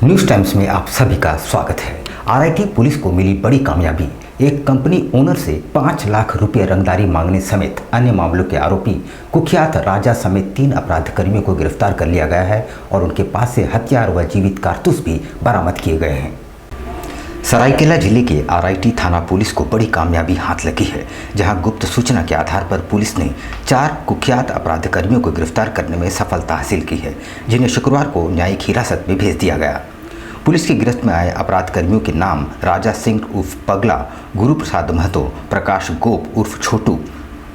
News times में आप सभी का स्वागत है। आरआईटी पुलिस को मिली बड़ी कामयाबी। एक कंपनी ओनर से 5 लाख रुपए रंगदारी मांगने समेत अन्य मामलों के आरोपी कुख्यात राजा समेत 3 अपराधकर्मियों को गिरफ्तार कर लिया गया है और उनके पास से हथियार व जीवित कारतूस भी बरामद किए गए हैं। सरायकेला जिले के आरआईटी थाना पुलिस को बड़ी कामयाबी हाथ लगी है, जहां गुप्त सूचना के आधार पर पुलिस ने 4 कुख्यात अपराधकर्मियों को गिरफ्तार करने में सफलता हासिल की है, जिन्हें शुक्रवार को न्यायिक हिरासत में भेज दिया गया। पुलिस की गिरफ्त में आए अपराधकर्मियों के नाम राजा सिंह उर्फ पगला, गुरु प्रसाद महतो, प्रकाश गोप उर्फ छोटू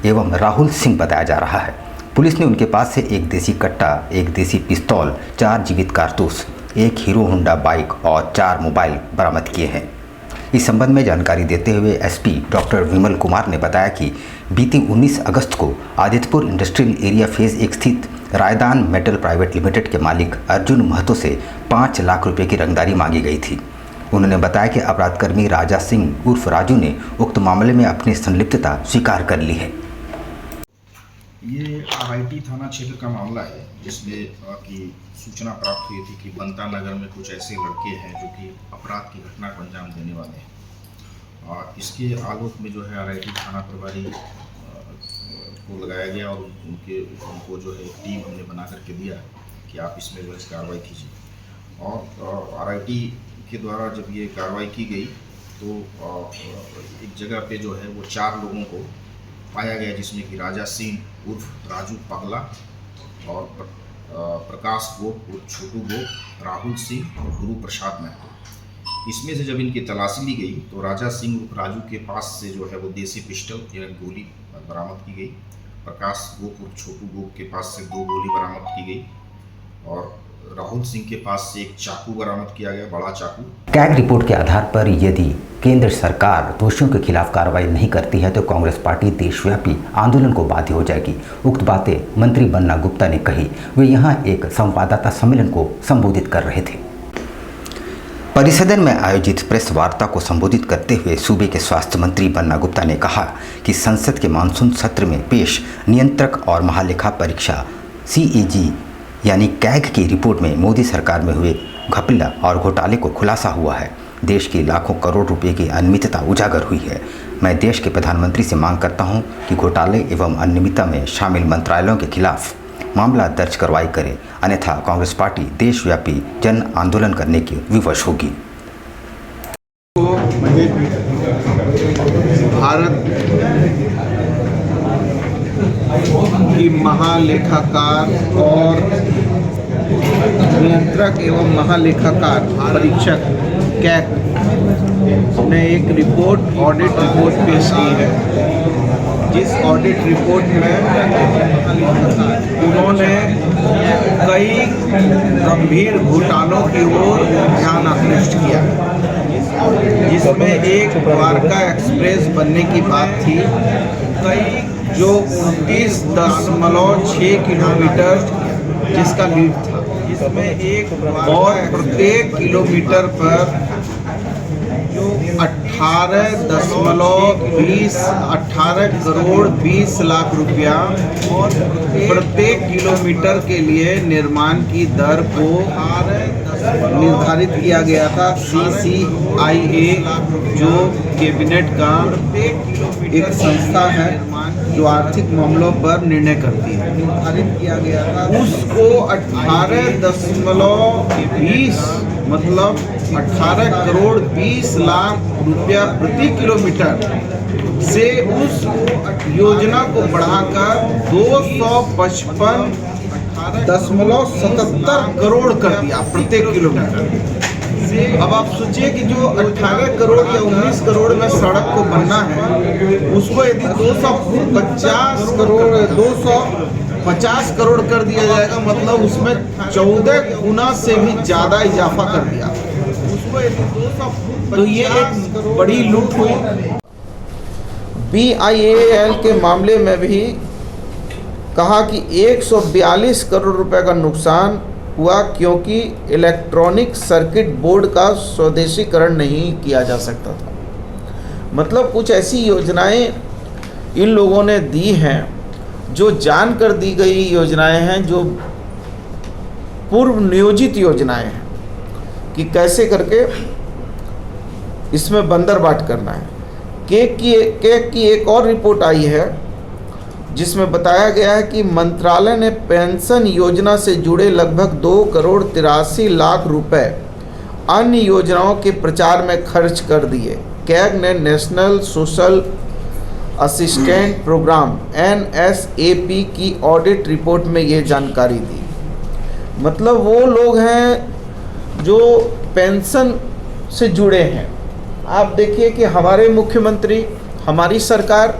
एवं राहुल सिंह बताया जा रहा है। पुलिस ने उनके पास से एक देसी कट्टा, एक देसी पिस्तौल, 4 जीवित कारतूस, एक हीरो होंडा बाइक और 4 मोबाइल बरामद किए हैं। इस संबंध में जानकारी देते हुए एसपी डॉक्टर विमल कुमार ने बताया कि बीती 19 अगस्त को आदित्यपुर इंडस्ट्रियल एरिया फेज 1 स्थित रायदान मेटल प्राइवेट लिमिटेड के मालिक अर्जुन महतो से 5 लाख रुपए की रंगदारी मांगी गई थी। उन्होंने बताया कि अपराधकर्मी राजा सिंह उर्फ राजू ने उक्त मामले में अपनी संलिप्तता स्वीकार कर ली है। ये आरआईटी थाना क्षेत्र का मामला है, जिसमें की सूचना प्राप्त हुई थी कि बनता नगर में कुछ ऐसे लड़के हैं जो कि अपराध की घटना को अंजाम देने वाले हैं। और इसके आलोक में जो है आरआईटी थाना प्रभारी को लगाया गया और उनको जो है टीम हमने बना करके दिया कि आप इसमें जो है कार्रवाई कीजिए। और आरआईटी के द्वारा जब ये कार्रवाई की गई तो एक जगह पे जो है वो 4 लोगों को पाया गया, जिसमें कि राजा सिंह उर्फ राजू पगला और प्रकाश गोप उर्फ छोटू गोप, राहुल सिंह और गुरु प्रसाद महतो। इसमें से जब इनकी तलाशी ली गई तो राजा सिंह उर्फ राजू के पास से जो है वो देसी पिस्टल या गोली बरामद की गई। प्रकाश गोप उर्फ छोटू गोप के पास से 2 गोली बरामद की गई और राहुल सिंह के पास से एक चाकू बरामद किया गया, बड़ा चाकू। कैग रिपोर्ट के आधार पर यदि केंद्र सरकार दोषियों के खिलाफ कार्रवाई नहीं करती है तो कांग्रेस पार्टी देशव्यापी आंदोलन को बाध्य हो जाएगी। उक्त बातें मंत्री बन्ना गुप्ता ने कही। वे यहां एक संवाददाता सम्मेलन को संबोधित कर रहे थे। परिसदन में आयोजित प्रेस वार्ता को संबोधित करते हुए सूबे के स्वास्थ्य मंत्री बन्ना गुप्ता ने कहा कि संसद के मानसून सत्र में पेश नियंत्रक और महालेखा परीक्षा CAG यानी कैग की रिपोर्ट में मोदी सरकार में हुए घपला और घोटाले को खुलासा हुआ है। देश की लाखों करोड़ रुपए की अनियमितता उजागर हुई है। मैं देश के प्रधानमंत्री से मांग करता हूं कि घोटाले एवं अनियमितता में शामिल मंत्रालयों के खिलाफ मामला दर्ज कार्रवाई करे, अन्यथा कांग्रेस पार्टी देशव्यापी जन आंदोलन करने की विवश होगी। भारत की महालेखाकार और नियंत्रक एवं महालेखाकार परीक्षक कैग ने एक रिपोर्ट, ऑडिट रिपोर्ट पेश की है। जिस ऑडिट रिपोर्ट में उन्होंने कई गंभीर घोटालों की ओर ध्यान आकृष्ट किया, जिसमें एक द्वारका एक्सप्रेस बनने की बात थी, कई जो 29.6 किलोमीटर जिसका लीड था, जिसमें एक और प्रत्येक किलोमीटर पर जो 18 करोड़ 20 लाख रुपया और प्रत्येक किलोमीटर के लिए निर्माण की दर को निर्धारित किया गया था। CCIA जो कैबिनेट का एक संस्था है जो आर्थिक मामलों पर निर्णय करती है, निर्धारित किया गया था। उसको 18.20 मतलब 18 करोड़ 20 लाख रुपया प्रति किलोमीटर से उस योजना को बढ़ाकर 255.77 करोड़ कर दिया प्रत्येक किलोमीटर। अब आप सोचिए कि जो 18 करोड़ या 19 करोड़ में सड़क को बनना है, उसको यदि 250 करोड़ कर दिया जाएगा, मतलब उसमें 14 गुना से भी ज़्यादा इजाफा कर दिया। उसको यदि तो ये एक बड़ी लूट हुई। BIAL के मामले में भी कहा कि 142 करोड़ रुपए का नुकसान हुआ, क्योंकि इलेक्ट्रॉनिक सर्किट बोर्ड का स्वदेशीकरण नहीं किया जा सकता था। मतलब कुछ ऐसी योजनाएं इन लोगों ने दी हैं जो जानकर दी गई योजनाएं हैं, जो पूर्व नियोजित योजनाएं हैं कि कैसे करके इसमें बंदरबाट करना है। केक की एक और रिपोर्ट आई है जिसमें बताया गया है कि मंत्रालय ने पेंशन योजना से जुड़े लगभग 2,83,00,000 रुपए अन्य योजनाओं के प्रचार में खर्च कर दिए। कैग ने national social assistant program NSAP की ऑडिट रिपोर्ट में ये जानकारी दी। मतलब वो लोग हैं जो पेंशन से जुड़े हैं। आप देखिए कि हमारे मुख्यमंत्री, हमारी सरकार,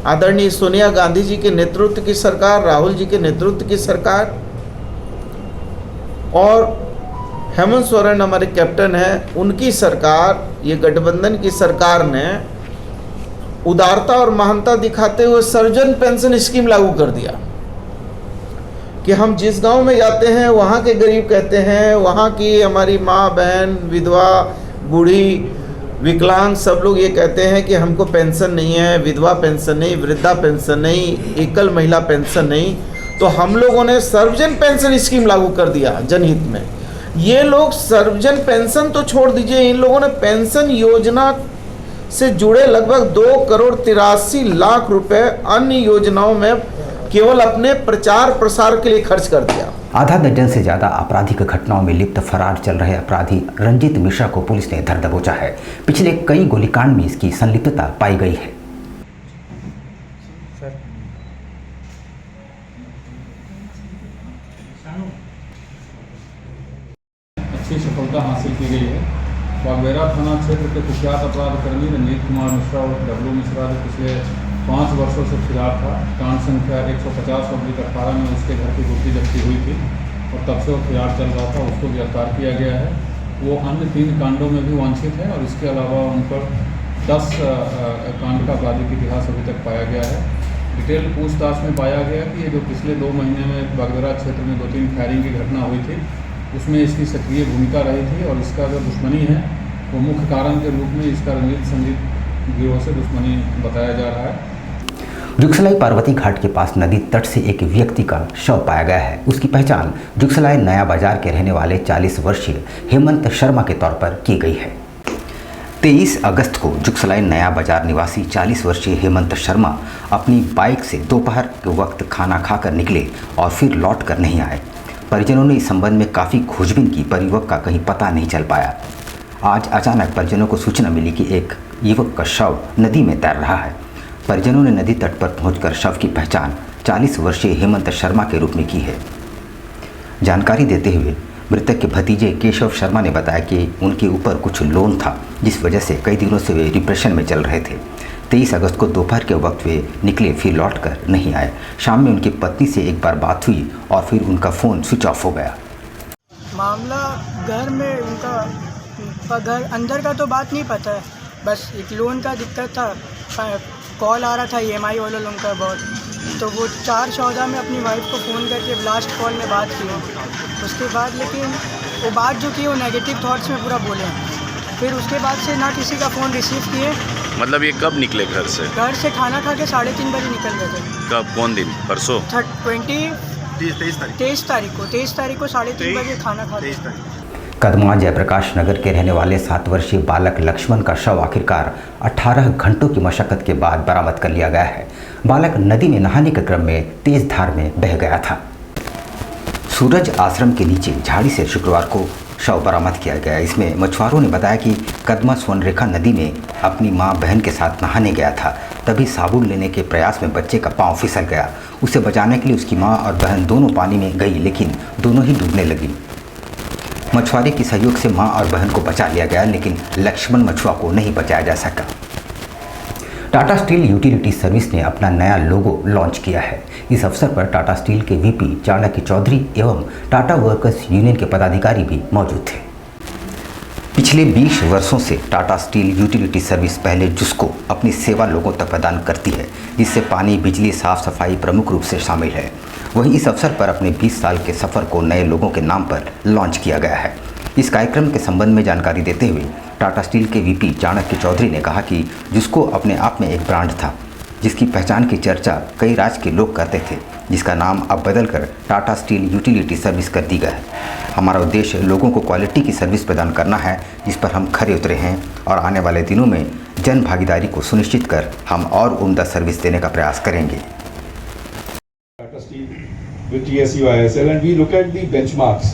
आदरणीय सोनिया गांधी जी के नेतृत्व की सरकार, राहुल जी के नेतृत्व की सरकार और हेमंत सोरेन हमारे कैप्टन हैं, उनकी सरकार, ये गठबंधन की सरकार ने उदारता और महानता दिखाते हुए सर्वजन पेंशन स्कीम लागू कर दिया कि हम जिस गांव में जाते हैं वहाँ के गरीब कहते हैं, वहाँ की हमारी माँ बहन, विधवा, बूढ़ी, विकलांग सब लोग ये कहते हैं कि हमको पेंशन नहीं है, विधवा पेंशन नहीं, वृद्धा पेंशन नहीं, एकल महिला पेंशन नहीं। तो हम लोगों ने सर्वजन पेंशन स्कीम लागू कर दिया जनहित में। ये लोग सर्वजन पेंशन तो छोड़ दीजिए, इन लोगों ने पेंशन योजना से जुड़े लगभग 2,83,00,000 रुपए अन्य योजनाओं में केवल अपने प्रचार प्रसार के लिए खर्च कर दिया। आधा दर्जन से ज्यादा आपराधिक घटनाओं में लिप्त फरार चल रहे अपराधी रंजीत मिश्रा को पुलिस ने धर दबोचा है। पिछले कई गोलीकांड में इसकी संलिप्तता पाई गई है। अच्छी सफलता हासिल की गई है। बागबेरा थाना क्षेत्र के कुख्यात अपराध कर्मी रंजीत कुमार मिश्रा और डब्लू मिश्रा जो पिछले 5 वर्षों से फिरार था, कांड संख्या 150/18 में उसके घर की गुत्थी जब्ती हुई थी और तब से वो फिरार चल रहा था। उसको गिरफ्तार किया गया है। वो अन्य 3 कांडों में भी वांछित है और इसके अलावा उन पर 10 कांड का आपराधिक इतिहास अभी तक पाया गया है। डिटेल पूछताछ में पाया गया कि ये जो पिछले 2 महीने में बागबेरा क्षेत्र में 2-3 फायरिंग की घटना हुई थी, उसमें इसकी सक्रिय भूमिका रही थी और इसका जो दुश्मनी है वो मुख्य कारण के रूप में इसका रंजीत संगीत गिरोह से दुश्मनी बताया जा रहा है। जुगसलाई पार्वती घाट के पास नदी तट से एक व्यक्ति का शव पाया गया है। उसकी पहचान जुगसलाई नया बाजार के रहने वाले 40 वर्षीय हेमंत शर्मा के तौर पर की गई है। 23 अगस्त को जुगसलाई नया बाजार निवासी 40 वर्षीय हेमंत शर्मा अपनी बाइक से दोपहर के वक्त खाना खाकर निकले और फिर लौट कर नहीं आए। परिजनों ने इस संबंध में काफ़ी खोजबीन की पर युवक का कहीं पता नहीं चल पाया। आज अचानक परिजनों को सूचना मिली कि एक युवक का शव नदी में तैर रहा है। परिजनों ने नदी तट पर पहुंचकर शव की पहचान 40 वर्षीय हेमंत शर्मा के रूप में की है। जानकारी देते हुए मृतक के भतीजे केशव शर्मा ने बताया कि उनके ऊपर कुछ लोन था, जिस वजह से कई दिनों से वे डिप्रेशन में चल रहे थे। 23 अगस्त को दोपहर के वक्त वे निकले, फिर लौटकर नहीं आए। शाम में उनकी पत्नी से एक बार बात हुई और फिर उनका फ़ोन स्विच ऑफ हो गया। मामला घर में उनका घर अंदर का तो बात नहीं पता है, बस एक लोन का दिक्कत था। कॉल आ रहा था EMI वाला लोन का बहुत, तो वो 4/14 में अपनी वाइफ को फ़ोन करके लास्ट कॉल में बात की। उसके बाद लेकिन वो बात जो की वो नेगेटिव थॉट्स में पूरा बोले। फिर उसके बाद से ना किसी का फ़ोन रिसीव किए। मतलब ये कब निकले घर से? घर से खाना खा के 3:30 बजे निकल गए थे। कब, कौन दिन? परसों 23 तारीख को 3:30 बजे खाना खा के। कदमा जयप्रकाश नगर के रहने वाले 7 वर्षीय बालक लक्ष्मण का शव आखिरकार 18 घंटों की मशक्कत के बाद बरामद कर लिया गया है। बालक नदी में नहाने के क्रम में तेज धार में बह गया था। सूरज आश्रम के नीचे झाड़ी से शुक्रवार को शव बरामद किया गया। इसमें मछुआरों ने बताया कि कदमा स्वर्णरेखा नदी में अपनी मां बहन के साथ नहाने गया था। तभी साबुन लेने के प्रयास में बच्चे का पांव फिसल गया। उसे बचाने के लिए उसकी मां और बहन दोनों पानी में गई, लेकिन दोनों ही डूबने लगी। मछुआरे के सहयोग से मां और बहन को बचा लिया गया, लेकिन लक्ष्मण मछुआ को नहीं बचाया जा सका। टाटा स्टील यूटिलिटी सर्विस ने अपना नया लोगो लॉन्च किया है। इस अवसर पर टाटा स्टील के VP चाणक्य चौधरी एवं टाटा वर्कर्स यूनियन के पदाधिकारी भी मौजूद थे। पिछले 20 वर्षों से टाटा स्टील यूटिलिटी सर्विस पहले जिसको अपनी सेवा लोगों तक प्रदान करती है, जिससे पानी, बिजली, साफ सफाई प्रमुख रूप से शामिल है। वहीं इस अवसर पर अपने 20 साल के सफ़र को नए लोगों के नाम पर लॉन्च किया गया है। इस कार्यक्रम के संबंध में जानकारी देते हुए टाटा स्टील के VP चाणक्य चौधरी ने कहा कि जिसको अपने आप में एक ब्रांड था। जिसकी पहचान की चर्चा कई राज्य के लोग करते थे, जिसका नाम अब बदलकर टाटा स्टील यूटिलिटी सर्विस कर दी गया है। हमारा उद्देश्य लोगों को क्वालिटी की सर्विस प्रदान करना है, जिस पर हम खरे उतरे हैं और आने वाले दिनों में जन भागीदारी को सुनिश्चित कर हम और उम्दा सर्विस देने का प्रयास करेंगे। Tata Steel with TSU ISL, and we look at the benchmarks.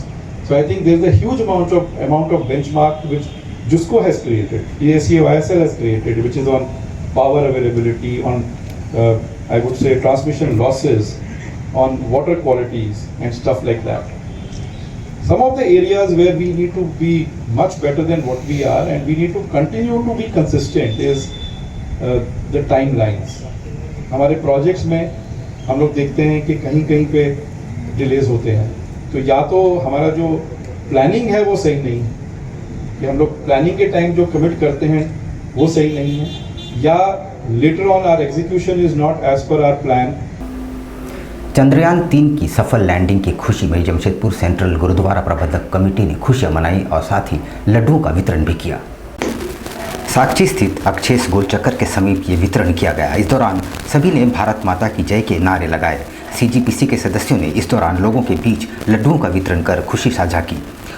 So I think there's a huge amount of benchmark which JUSCO has created, TSU ISL has created, which is on power availability, on I would say transmission losses, on water qualities and stuff like that. Some of the areas where we need to be much better than what we are, and we need to continue to be consistent, is the timelines. हमारे projects में हम लोग देखते हैं कि कहीं कहीं पे डिलेज होते हैं, तो या तो हमारा जो प्लानिंग है वो सही नहीं है, कि हम लोग प्लानिंग के टाइम जो कमिट करते हैं वो सही नहीं है, या later on our execution is not as per our plan. Chandrayaan 3 की सफल लैंडिंग की खुशी में जमशेदपुर सेंट्रल गुरुद्वारा प्रबंधक कमेटी ने खुशियां मनाई और साथ ही लड्डुओं का वितरण भी किया। साक्षी स्थित अक्षेस गोलचक्कर के समीप ये वितरण किया गया। इस दौरान सभी ने भारत माता की जय के नारे लगाए। सीजीपीसी के सदस्यों ने इस दौरान लोगों के बीच लड्डुओं का वितरण कर खुशी साझा की।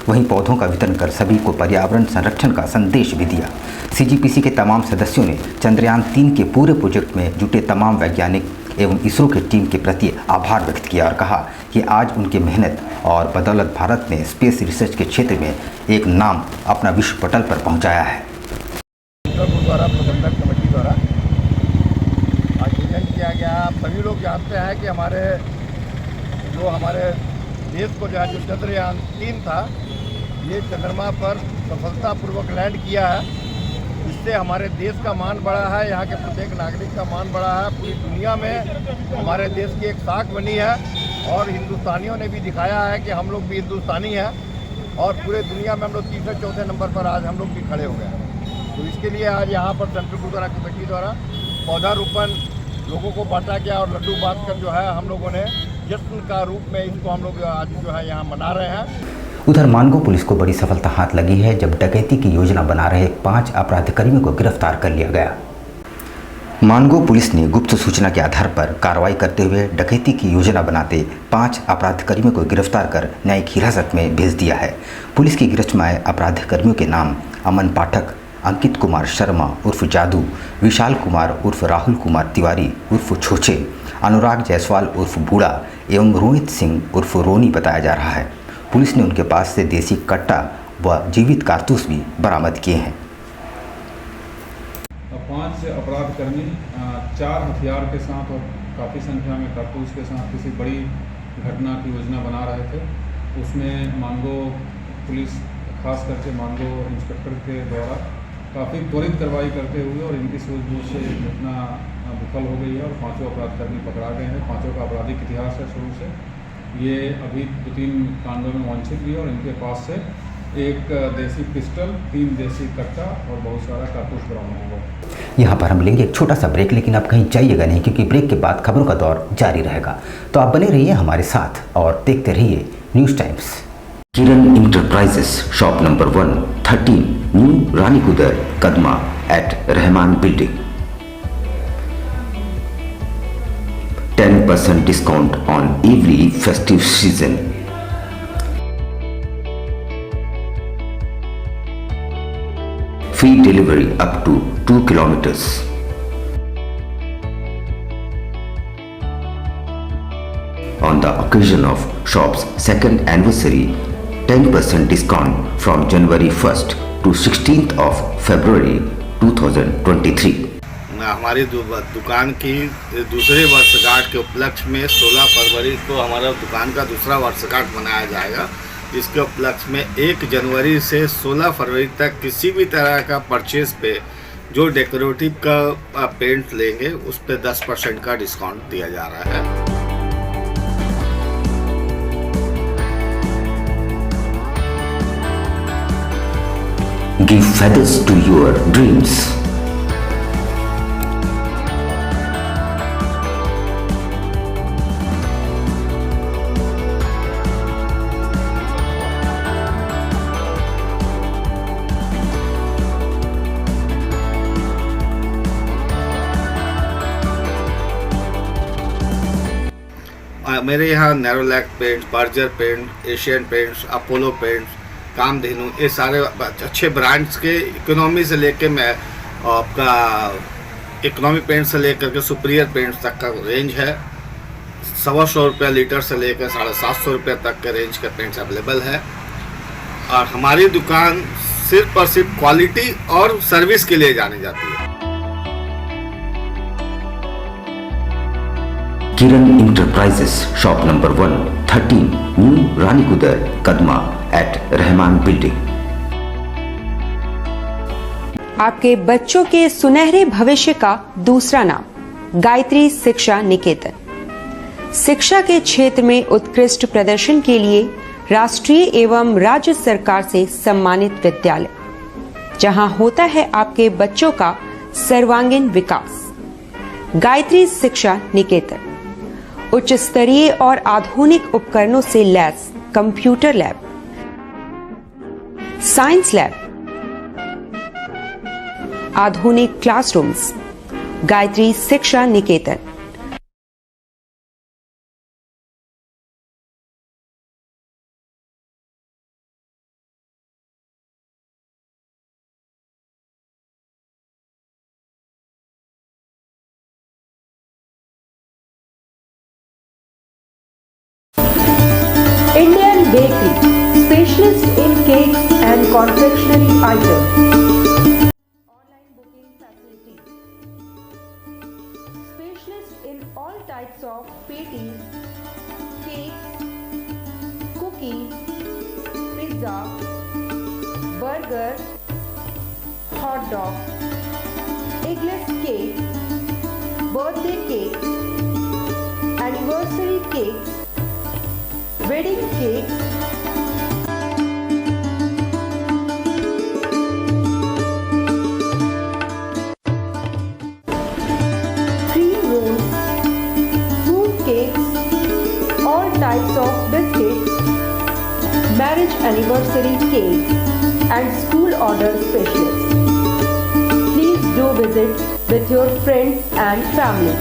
वहीं पौधों का वितरण कर सभी को पर्यावरण संरक्षण का संदेश भी दिया। सीजीपीसी के तमाम सदस्यों ने चंद्रयान 3 के पूरे प्रोजेक्ट में जुटे तमाम वैज्ञानिक एवं इसरो के टीम के प्रति आभार व्यक्त किया और कहा कि आज उनकी मेहनत और बदौलत भारत ने स्पेस रिसर्च के क्षेत्र में एक नाम अपना विश्व पटल पर पहुंचाया है। गुरुद्वारा प्रबंधक कमेटी द्वारा आयोजन किया गया। सभी लोग जानते हैं कि हमारे देश को जो चंद्रयान 3 था, ये चंद्रमा पर सफलतापूर्वक लैंड किया है। इससे हमारे देश का मान बढ़ा है, यहाँ के प्रत्येक नागरिक का मान बढ़ा है। पूरी दुनिया में हमारे देश की एक साख बनी है और हिंदुस्तानियों ने भी दिखाया है कि हम लोग भी हिंदुस्तानी हैं, और पूरे दुनिया में हम लोग तीसरे चौथे नंबर पर आज हम लोग भी खड़े हो गए हैं। तो इसके लिए आज यहाँ पर सेंट्रल गुरुद्वारा कमेटी द्वारा पौधारोपण लोगों को बांटा गया और लड्डू बांट कर जो है हम लोगों ने जश्न का रूप में इसको हम लोग आज जो है यहाँ मना रहे हैं। उधर मानगो पुलिस को बड़ी सफलता हाथ लगी है जब डकैती की योजना बना रहे 5 अपराधकर्मियों को गिरफ्तार कर लिया गया। मानगो पुलिस ने गुप्त सूचना के आधार पर कार्रवाई करते हुए डकैती की योजना बनाते 5 अपराधकर्मियों को गिरफ्तार कर न्यायिक हिरासत में भेज दिया है। पुलिस की गिरफ्त में आए अपराधकर्मियों के नाम अमन पाठक, अंकित कुमार शर्मा उर्फ जादू, विशाल कुमार उर्फ राहुल कुमार तिवारी उर्फ छोचे, अनुराग जायसवाल उर्फ बूढ़ा एवं रोहित सिंह उर्फ रोनी बताया जा रहा है। पुलिस ने उनके पास से देसी कट्टा व जीवित कारतूस भी बरामद किए हैं। 5 अपराधकर्मी 4 हथियार के साथ और काफ़ी संख्या में कारतूस के साथ किसी बड़ी घटना की योजना बना रहे थे। उसमें मानगो पुलिस, खास करके मानगो इंस्पेक्टर के द्वारा काफ़ी त्वरित कार्रवाई करते हुए और इनकी सूझबूझ से घटना विफल हो गई है और 5 अपराधकर्मी पकड़ा गए हैं। 5 का आपराधिक इतिहास है शुरू से। ये अभी 2-3 कांडों में वांछित भी है और इनके पास से एक देसी पिस्टल, 3 देसी कट्टा और बहुत सारा कारतूस बरामद हुआ। यहाँ पर हम लेंगे एक छोटा सा ब्रेक, लेकिन आप कहीं जाइएगा नहीं क्योंकि ब्रेक के बाद खबरों का दौर जारी रहेगा। तो आप बने रहिए हमारे साथ और देखते रहिए news times. Kiran enterprises, shop number 113, new Ranikudar, Kadma at Rahman building. 10% discount on every festive season. Free delivery up to 2 kilometers. On the occasion of shop's 2nd anniversary, 10% discount from January 1st to 16th of February 2023. हमारी दुकान की दूसरे वर्षगांठ के उपलक्ष्य में 16 फरवरी को हमारा दुकान का दूसरा वर्षगांठ मनाया जाएगा, जिसके उपलक्ष्य में 1 जनवरी से 16 फरवरी तक किसी भी तरह का परचेज पे जो डेकोरेटिव का पेंट लेंगे उस पे 10% का डिस्काउंट दिया जा रहा है। Give feathers to your dreams. मेरे यहाँ Nerolac paint, Berger paint, Asian paints, Apollo paints, Kamdhenu, ये सारे अच्छे ब्रांड्स के इकोनॉमी से लेके मैं आपका इकोनॉमी पेंट से लेकर के सुपीरियर पेंट्स तक का रेंज है। 125 रुपये लीटर से लेकर 750 रुपये तक के रेंज के पेंट्स अवेलेबल है। और हमारी दुकान सिर्फ और सिर्फ क्वालिटी और सर्विस के लिए जानी जाती है। Kiran enterprises, shop number 113, new Ranikudar, Kadma at Rahman building. आपके बच्चों के सुनहरे भविष्य का दूसरा नाम गायत्री शिक्षा निकेतन। शिक्षा के क्षेत्र में उत्कृष्ट प्रदर्शन के लिए राष्ट्रीय एवं राज्य सरकार से सम्मानित विद्यालय, जहां होता है आपके बच्चों का सर्वांगीण विकास। गायत्री शिक्षा निकेतन उच्च स्तरीय और आधुनिक उपकरणों से lace computer lab, science lab, आधुनिक क्लासरूम्स। गायत्री शिक्षा निकेतन। Indian Bakery, specialist in cakes and confectionery items. Online booking facilities. Specialist in all types of patties, cakes, cookies, pizza, burger, hot dog, eggless cake, birthday cake, anniversary cakes, wedding cakes, cream rolls, fruit cakes, all types of biscuits, marriage anniversary cakes, and school order specialists. Please do visit with your friends and family.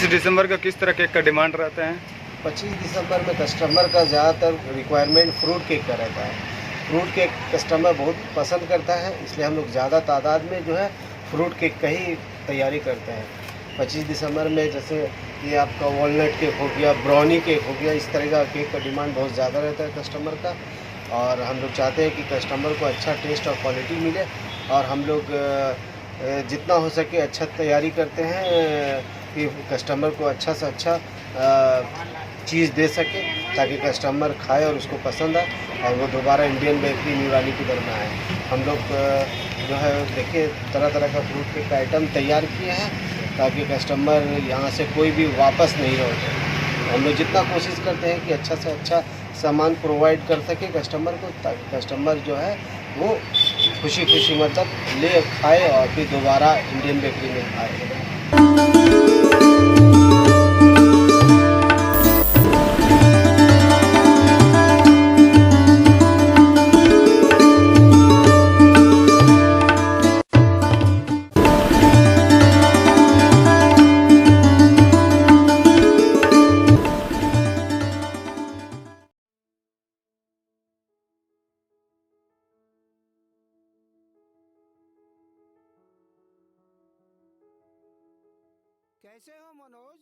दिसंबर का किस तरह cake का demand रहता है? 25 दिसंबर में customer का ज़्यादातर requirement fruit cake का रहता है। फ्रूट केक कस्टमर बहुत पसंद करता है, इसलिए हम लोग ज़्यादा तादाद में जो है फ्रूट केक का ही तैयारी करते हैं। 25 दिसंबर में जैसे ये आपका वॉलनट केक हो गया, ब्राउनी केक हो गया, इस तरह का केक का डिमांड बहुत ज़्यादा रहता है कस्टमर का। और हम लोग चाहते हैं कि कस्टमर को अच्छा टेस्ट और क्वालिटी मिले, और हम लोग जितना हो सके अच्छा तैयारी करते हैं कि कस्टमर को अच्छा से अच्छा चीज़ दे सके, ताकि कस्टमर खाए और उसको पसंद आए और वो दोबारा इंडियन बेकरी न्यू रानीकुदर में आए। हम लोग जो है देखिए तरह तरह का फ्रूट केक का आइटम तैयार किए हैं, ताकि कस्टमर यहाँ से कोई भी वापस नहीं लौटे। हम लोग जितना कोशिश करते हैं कि अच्छा से अच्छा सामान प्रोवाइड कर सके कस्टमर को, ताकि कस्टमर जो है वो खुशी खुशी मतलब ले खाए और फिर दोबारा इंडियन बेकरी में आए। कैसे हो मनोज?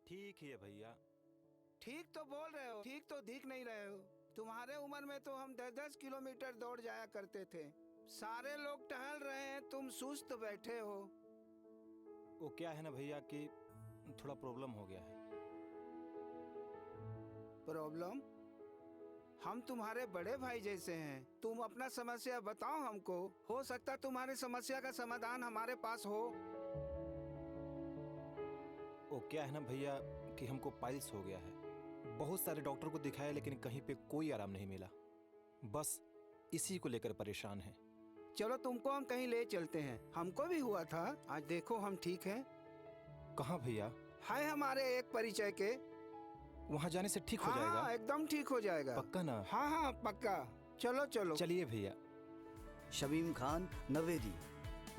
ठीक ही है भैया। ठीक तो बोल रहे हो, ठीक तो दिख नहीं रहे हो। तुम्हारे उम्र में तो हम 10-10 किलोमीटर दौड़ जाया करते थे। सारे लोग टहल रहे हैं, तुम सुस्त बैठे हो। वो क्या है ना भैया कि थोड़ा प्रॉब्लम हो गया है। प्रॉब्लम? हम तुम्हारे बड़े भाई जैसे हैं, तुम अपना समस्या बताओ हमको, हो सकता तुम्हारी समस्या का समाधान हमारे पास हो। वो क्या है ना भैया कि हमको पाइल्स हो गया है। बहुत सारे डॉक्टर को दिखाया लेकिन कहीं पे कोई आराम नहीं मिला। बस इसी को लेकर परेशान हैं। चलो तुमको हम कहीं ले चलते हैं, हमको भी हुआ था, आज देखो हम ठीक हैं। कहाँ भैया? है हमारे एक परिचय के, वहाँ जाने से ठीक हो हाँ, जाएगा? एकदम ठीक हो जाएगा। पक्का ना? हाँ हाँ पक्का, चलो चलो। चलिए भैया। शमीम खान नवेदी,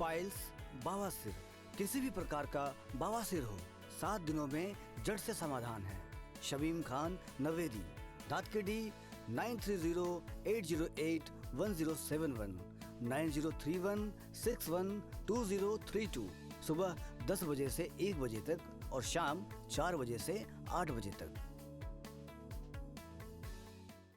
पाइल्स, बवासीर, किसी भी प्रकार का बवासीर हो 7 दिनों में जड़ से समाधान है। शमीम खान नवेदी, दातकेडी 9308081071 9031612032, सुबह 10 बजे से 1 बजे तक और शाम 4 बजे से 8 बजे तक।